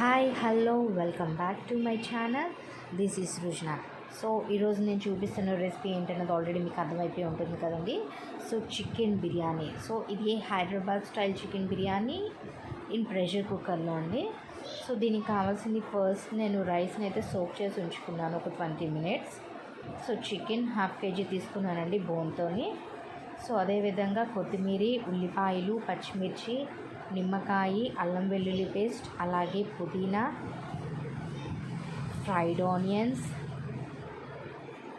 Hi hello welcome back to my channel. This is Srujana. So ఈరోజు నేను చూపిస్తున్న recipe ఏంటన్నది ఆల్రెడీ మీకు అర్థమైపోయి ఉంటుంది కదండి. So chicken biryani. సో ఇది Hyderabad style chicken biryani in pressure కుక్కర్లో అండి. సో దీనికి కావాల్సింది ఫస్ట్ నేను రైస్ని అయితే సోక్ చేసి ఉంచుకున్నాను ఒక 20 minutes. సో చికెన్ 1/2 kg తీసుకున్నానండి బోన్తోని. సో అదేవిధంగా కొత్తిమీర, ఉల్లిపాయలు, పచ్చిమిర్చి, నిమ్మకాయ, అల్లం వెల్లుల్లి పేస్ట్, అలాగే పుదీనా, ఫ్రైడ్ ఆనియన్స్.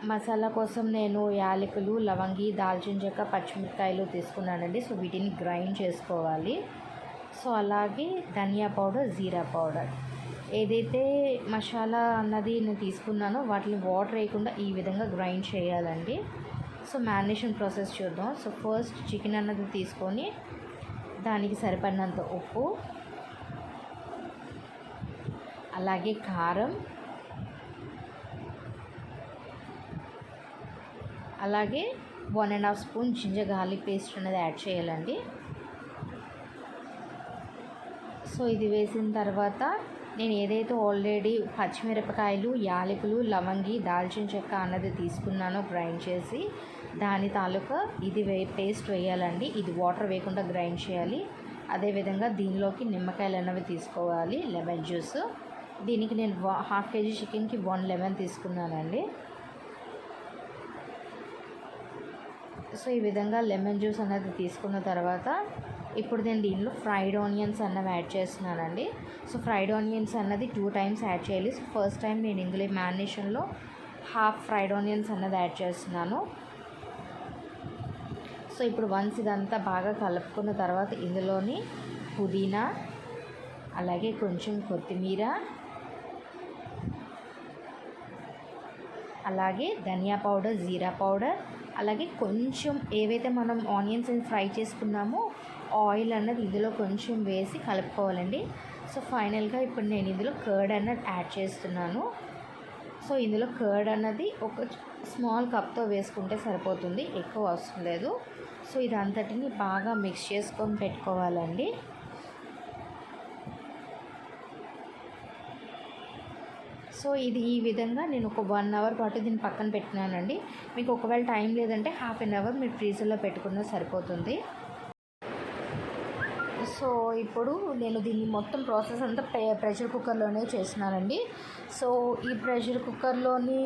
మసాలా కోసం నేను యాలకులు, లవంగి, దాల్చిన చెక్క, పచ్చిమిరపకాయలు తీసుకున్నానండి. సో వీటిని గ్రైండ్ చేసుకోవాలి. సో అలాగే ధనియా పౌడర్, జీరా పౌడర్, ఏదైతే మసాలా అన్నది నేను తీసుకున్నానో వాటిని వాటర్ వేయకుండా ఈ విధంగా గ్రైండ్ చేయాలండి. సో మ్యారినేషన్ ప్రాసెస్ చూద్దాం. సో ఫస్ట్ చికెన్ అన్నది తీసుకొని దానికి సరిపడినంత ఉప్పు, అలాగే కారం, అలాగే 1.5 స్పూన్ జింజర్ గార్లిక్ పేస్ట్ అనేది యాడ్ చేయాలండి. సో ఇది వేసిన తర్వాత నేను ఏదైతే ఆల్రెడీ పచ్చిమిరపకాయలు, యాలకులు, లవంగి, దాల్చిన చెక్క అన్నది తీసుకున్నానో గ్రైండ్ చేసి దాని తాలూకా ఇది పేస్ట్ వేయాలండి. ఇది వాటర్ వేయకుండా గ్రైండ్ చేయాలి. అదేవిధంగా దీనిలోకి నిమ్మకాయలు అన్నవి తీసుకోవాలి, లెమన్ జ్యూస్. దీనికి నేను 1/2 kg చికెన్కి 1 లెమన్ తీసుకున్నానండి. సో ఈ విధంగా లెమన్ జ్యూస్ అన్నది తీసుకున్న తర్వాత ఇప్పుడు నేను దీనిలో ఫ్రైడ్ ఆనియన్స్ అన్నవి యాడ్ చేస్తున్నానండి. సో ఫ్రైడ్ ఆనియన్స్ అన్నది 2 times యాడ్ చేయాలి. సో ఫస్ట్ టైం నేను ఇందులో మ్యారినేషన్లో హాఫ్ ఫ్రైడ్ ఆనియన్స్ అన్నది యాడ్ చేస్తున్నాను. సో ఇప్పుడు వన్స్ ఇదంతా బాగా కలుపుకున్న తర్వాత ఇందులోని పుదీనా, అలాగే కొంచెం కొత్తిమీర, అలాగే ధనియా పౌడర్, జీరా పౌడర్, అలాగే కొంచెం ఏవైతే మనం ఆనియన్స్ ఫ్రై చేసుకున్నామో ఆయిల్ అన్నది ఇందులో కొంచెం వేసి కలుపుకోవాలండి. సో ఫైనల్గా ఇప్పుడు నేను ఇందులో కర్డ్ అన్నది యాడ్ చేస్తున్నాను. సో ఇందులో కర్డ్ అన్నది ఒక స్మాల్ కప్తో వేసుకుంటే సరిపోతుంది, ఎక్కువ అవసరం లేదు. సో ఇదంతటిని బాగా మిక్స్ చేసుకొని పెట్టుకోవాలండి. సో ఇది ఈ విధంగా నేను ఒక 1 hour పాటు దీన్ని పక్కన పెట్టినానండి. మీకు ఒకవేళ టైం లేదంటే 1/2 hour మీరు ఫ్రీజర్లో పెట్టుకున్నా సరిపోతుంది. సో ఇప్పుడు నేను దీన్ని మొత్తం ప్రాసెస్ అంతా ప్రెషర్ కుక్కర్లోనే చేస్తున్నానండి. సో ఈ ప్రెషర్ కుక్కర్లోని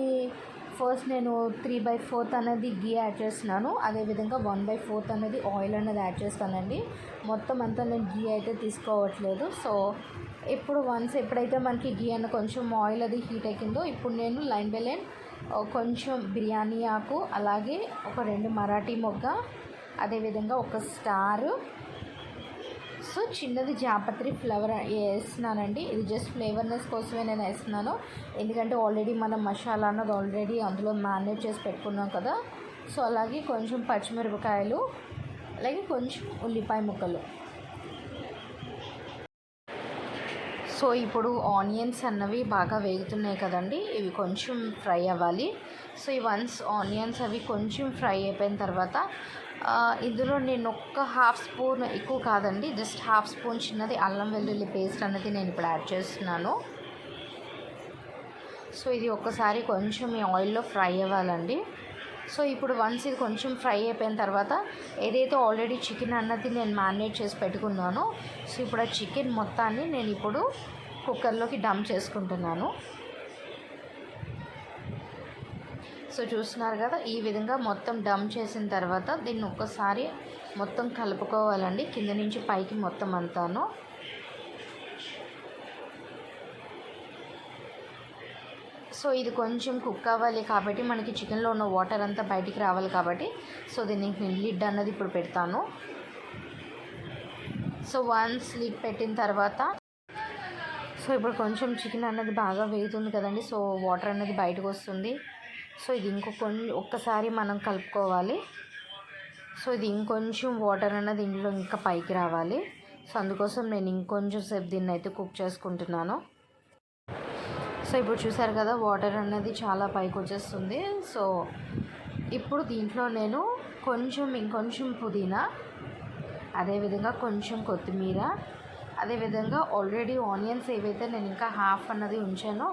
ఫస్ట్ నేను 3/4 అనేది గీ యాడ్ చేస్తున్నాను. అదేవిధంగా 1/4 అనేది ఆయిల్ అనేది యాడ్ చేస్తానండి. మొత్తం అంతా నేను గీ అయితే తీసుకోవట్లేదు. సో ఇప్పుడు ఎప్పుడైతే మనకి గీ అన్న కొంచెం ఆయిల్ అది హీట్ ఎక్కిందో ఇప్పుడు నేను లైన్ బై లైన్ కొంచెం బిర్యానీ ఆకు, అలాగే ఒక 2 మరాఠీ మొగ్గ, అదేవిధంగా ఒక స్టారు, సో చిన్నది జాపత్రి ఫ్లేవర్ వేస్తున్నానండి. ఇది జస్ట్ ఫ్లేవర్నెస్ కోసమే నేను వేస్తున్నాను, ఎందుకంటే ఆల్రెడీ మనం మసాలా అన్నది ఆల్రెడీ అందులో మ్యారినేట్ చేసి పెట్టుకున్నాం కదా. సో అలాగే కొంచెం పచ్చిమిరపకాయలు, అలాగే కొంచెం ఉల్లిపాయ ముక్కలు. సో ఇప్పుడు ఆనియన్స్ అన్నవి బాగా వేగుతున్నాయి కదండి, ఇవి కొంచెం ఫ్రై అవ్వాలి. సో ఈ వన్స్ ఆనియన్స్ అవి కొంచెం ఫ్రై అయిపోయిన తర్వాత ఇందులో నేను ఒక 1/2 స్పూన్, ఎక్కువ కాదండి, జస్ట్ 1/2 స్పూన్ చిన్నది అల్లం వెల్లుల్లి పేస్ట్ అనేది నేను ఇప్పుడు యాడ్ చేస్తున్నాను. సో ఇది ఒక్కసారి కొంచెం ఈ ఆయిల్లో ఫ్రై అవ్వాలండి. సో ఇప్పుడు వన్స్ ఇది కొంచెం ఫ్రై అయిపోయిన తర్వాత ఏదైతే ఆల్రెడీ చికెన్ అన్నది నేను మ్యారినేట్ చేసి పెట్టుకున్నానో, సో ఇప్పుడు ఆ చికెన్ మొత్తాన్ని నేను ఇప్పుడు కుక్కర్లోకి డంప్ చేసుకుంటున్నాను. సో చూస్తున్నారు కదా, ఈ విధంగా మొత్తం డంప్ చేసిన తర్వాత దీన్ని ఒక్కసారి మొత్తం కలుపుకోవాలండి, కింద నుంచి పైకి మొత్తం అంతాను. సో ఇది కొంచెం కుక్ అవ్వాలి కాబట్టి మనకి చికెన్లో ఉన్న వాటర్ అంతా బయటికి రావాలి కాబట్టి సో దీనికి నేను లిడ్ అన్నది ఇప్పుడు పెడతాను. సో వన్స్ లిడ్ పెట్టిన తర్వాత సో ఇప్పుడు కొంచెం చికెన్ అన్నది బాగా వేగుతుంది కదండి. సో వాటర్ అన్నది బయటకు వస్తుంది. సో ఇది ఒక్కసారి మనం కలుపుకోవాలి. సో ఇది ఇంకొంచెం వాటర్ అన్నది ఇందులో ఇంకా పైకి రావాలి. సో అందుకోసం నేను ఇంకొంచెం సేపు దీన్ని అయితే కుక్ చేసుకుంటున్నాను. సో ఇప్పుడు చూసారు కదా, వాటర్ అన్నది చాలా పైకి వచ్చేస్తుంది. సో ఇప్పుడు దీంట్లో నేను ఇంకొంచెం పుదీనా, అదేవిధంగా కొంచెం కొత్తిమీర, అదేవిధంగా ఆల్రెడీ ఆనియన్స్ ఏవైతే నేను ఇంకా హాఫ్ అన్నది ఉంచానో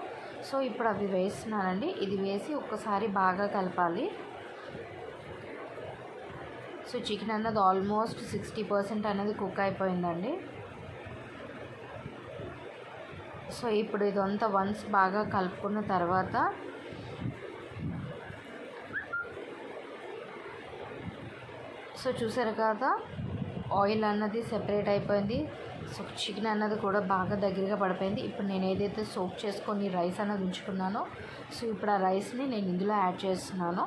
సో ఇప్పుడు అవి వేస్తున్నానండి. ఇది వేసి ఒక్కసారి బాగా కలపాలి. సో చికెన్ అన్నది ఆల్మోస్ట్ 60% అనేది కుక్ అయిపోయిందండి. సో ఇప్పుడు ఇదంతా వన్స్ బాగా కలుపుకున్న తర్వాత సో చూసారు కదా ఆయిల్ అన్నది సెపరేట్ అయిపోయింది. సో చికెన్ అన్నది కూడా బాగా దగ్గరగా పడిపోయింది. ఇప్పుడు నేను ఏదైతే సోక్ చేసుకొని రైస్ అన్నది ఉంచుకున్నానో సో ఇప్పుడు ఆ రైస్ని నేను ఇందులో యాడ్ చేస్తున్నాను.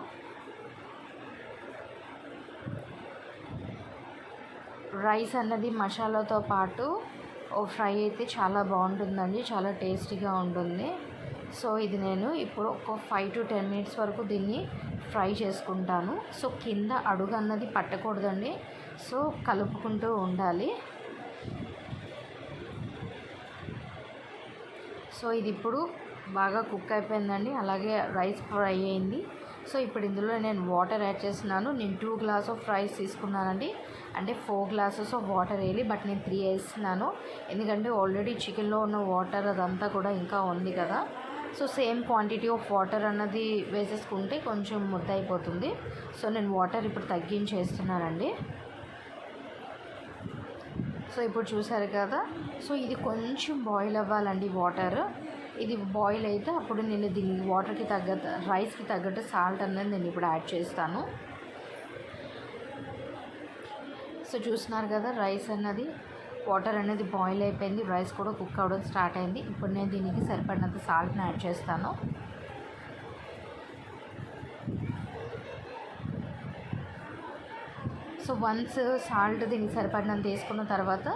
రైస్ అన్నది మసాలాతో పాటు ఫ్రై అయితే చాలా బాగుంటుందండి, చాలా టేస్టీగా ఉంటుంది. సో ఇది నేను ఇప్పుడు ఒక 5 to 10 minutes వరకు దీన్ని ఫ్రై చేసుకుంటాను. సో కింద అడుగు అన్నది పట్టకూడదండి, సో కలుపుకుంటూ ఉండాలి. సో ఇది ఇప్పుడు బాగా కుక్ అయిపోయిందండి, అలాగే రైస్ ఫ్రై అయింది. సో ఇప్పుడు ఇందులో నేను వాటర్ యాడ్ చేస్తున్నాను. నేను 2 గ్లాస్ ఆఫ్ రైస్ తీసుకున్నానండి, అంటే 4 glasses ఆఫ్ వాటర్ వేయాలి, బట్ నేను 3 వేస్తున్నాను. ఎందుకంటే ఆల్రెడీ చికెన్లో ఉన్న వాటర్ అదంతా కూడా ఇంకా ఉంది కదా. So same quantity of water అన్నది వేసేసుకుంటే కొంచెం ముద్ద అయిపోతుంది. సో నేను వాటర్ ఇప్పుడు తగ్గించేస్తున్నానండి. సో ఇప్పుడు చూసారు కదా, సో ఇది కొంచెం బాయిల్ అవ్వాలండి వాటర్. ఇది బాయిల్ అయితే అప్పుడు నేను దీన్ని వాటర్కి తగ్గట్టు రైస్కి తగ్గట్టు సాల్ట్ అన్నది నేను ఇప్పుడు యాడ్ చేస్తాను. సో చూస్తున్నారు కదా రైస్ అన్నది వాటర్ అనేది బాయిల్ అయిపోయింది, రైస్ కూడా కుక్ అవ్వడం స్టార్ట్ అయింది. ఇప్పుడు నేను దీనికి సరిపడినంత సాల్ట్ని యాడ్ చేస్తాను. సో వన్స్ సాల్ట్ దీనికి సరిపడినంత వేసుకున్న తర్వాత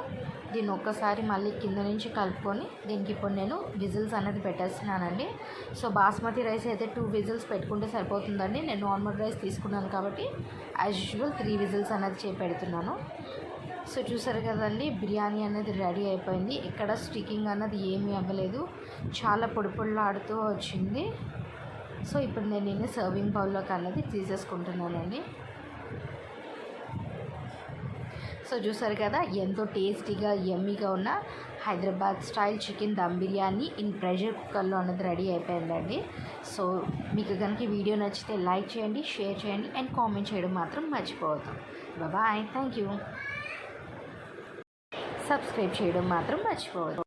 దీన్ని ఒక్కసారి మళ్ళీ కింద నుంచి కలుపుకొని దీనికి ఇప్పుడు నేను విజిల్స్ అనేది పెట్టేస్తున్నానండి. సో బాస్మతి రైస్ అయితే 2 విజిల్స్ పెట్టుకుంటే సరిపోతుందండి. నేను నార్మల్ రైస్ తీసుకున్నాను కాబట్టి యాజ్ యూజువల్ 3 విజిల్స్ అనేది పెడుతున్నాను. సో చూసారు కదండి, బిర్యానీ అనేది రెడీ అయిపోయింది. ఇక్కడ స్టికింగ్ అన్నది ఏమీ అవ్వలేదు, చాలా పొడి పొడిలాడుతూ వచ్చింది. సో ఇప్పుడు నేను దీన్ని సర్వింగ్ బౌల్లోకి అన్నది తీసేసుకుంటున్నానండి. సో చూసారు కదా ఎంతో టేస్టీగా యమ్మీగా ఉన్న Hyderabad style chicken dum biryani in pressure కుక్కర్లో అన్నది రెడీ అయిపోయిందండి. సో మీకు కనుక వీడియో నచ్చితే లైక్ చేయండి, షేర్ చేయండి అండ్ కామెంట్ చేయడం మాత్రం మర్చిపోవద్దు. Bye, thank you. సబ్స్క్రైబ్ చేయడం మాత్రం మర్చిపోవద్దు.